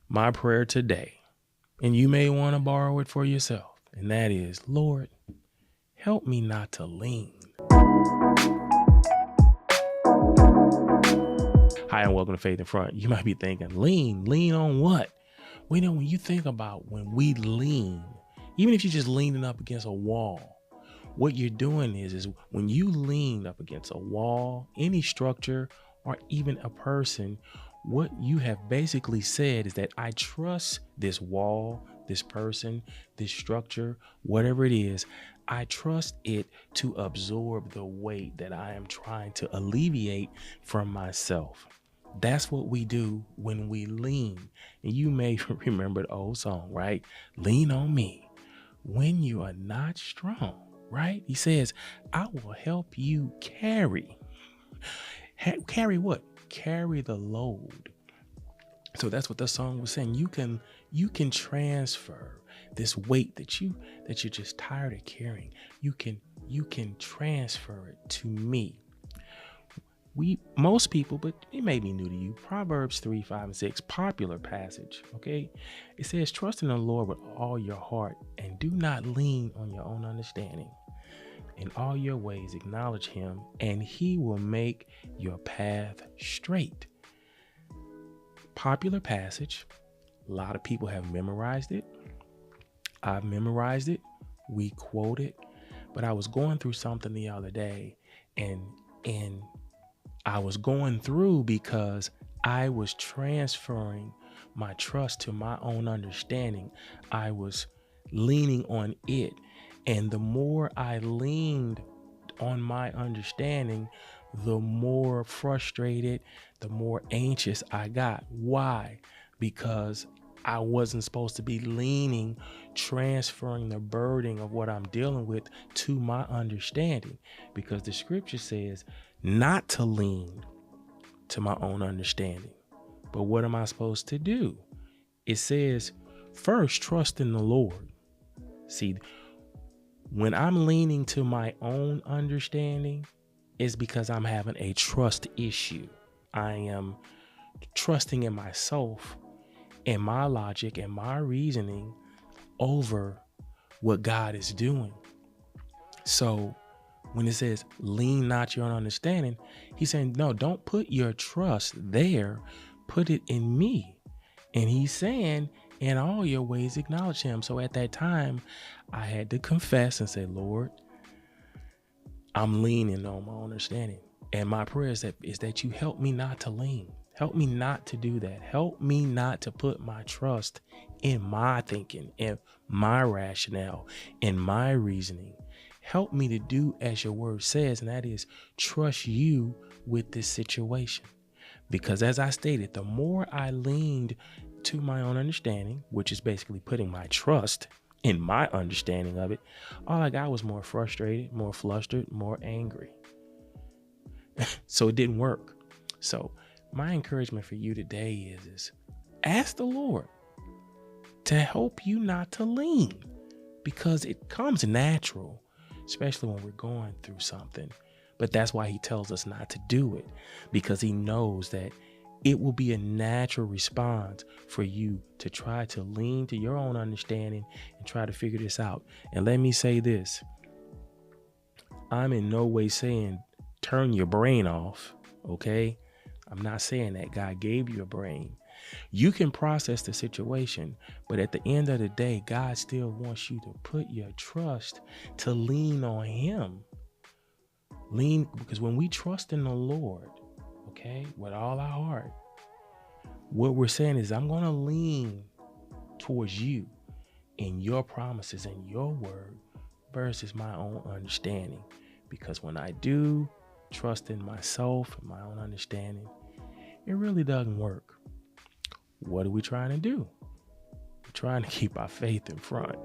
My prayer today, and you may want to borrow it for yourself, and that is, Lord, help me not to lean. Hi, and welcome to Faith in Front. You might be thinking, lean on what? Well, when you think about when we lean, even if you're just leaning up against a wall, what you're doing is when you lean up against a wall, any structure, or even a person, what you have basically said is that I trust this wall, this person, this structure, whatever it is, I trust it to absorb the weight that I am trying to alleviate from myself. That's what we do when we lean. And you may remember the old song, right? Lean on me when you are not strong, right? He says, I will help you carry. Carry what? Carry the load. So that's what the song was saying. You can transfer this weight that you're just tired of carrying. You can transfer it to me. Most people, but it may be new to you, Proverbs 3, 5, and 6, popular passage, okay? It says, trust in the Lord with all your heart and do not lean on your own understanding. In all your ways, acknowledge him and he will make your path straight. Popular passage. A lot of people have memorized it. I've memorized it. We quote it. But I was going through something the other day and I was going through because I was transferring my trust to my own understanding. I was leaning on it. And the more I leaned on my understanding, the more frustrated, the more anxious I got. Why? Because I wasn't supposed to be leaning, transferring the burden of what I'm dealing with to my understanding. Because the scripture says not to lean to my own understanding. But what am I supposed to do? It says, first, trust in the Lord. See, when I'm leaning to my own understanding, it's because I'm having a trust issue. I am trusting in myself and my logic and my reasoning over what God is doing. So when it says lean not your own understanding, he's saying, no, don't put your trust there. Put it in me. And he's saying, in all your ways, acknowledge him. So at that time, I had to confess and say, Lord, I'm leaning on my understanding. And my prayer is that you help me not to lean. Help me not to do that. Help me not to put my trust in my thinking, in my rationale, in my reasoning. Help me to do as your word says, and that is trust you with this situation. Because as I stated, the more I leaned to my own understanding, which is basically putting my trust in my understanding of it, all I got was more frustrated, more flustered, more angry. So it didn't work. So my encouragement for you today is ask the Lord to help you not to lean, because it comes natural, especially when we're going through something. But that's why he tells us not to do it, because he knows that it will be a natural response for you to try to lean to your own understanding and try to figure this out. And let me say this. I'm in no way saying turn your brain off, okay? I'm not saying that. God gave you a brain. You can process the situation, but at the end of the day, God still wants you to put your trust to lean on him. Lean, because when we trust in the Lord, okay, with all our heart, what we're saying is I'm going to lean towards you and your promises and your word versus my own understanding. Because when I do trust in myself and my own understanding, it really doesn't work. What are we trying to do? We're trying to keep our faith in front.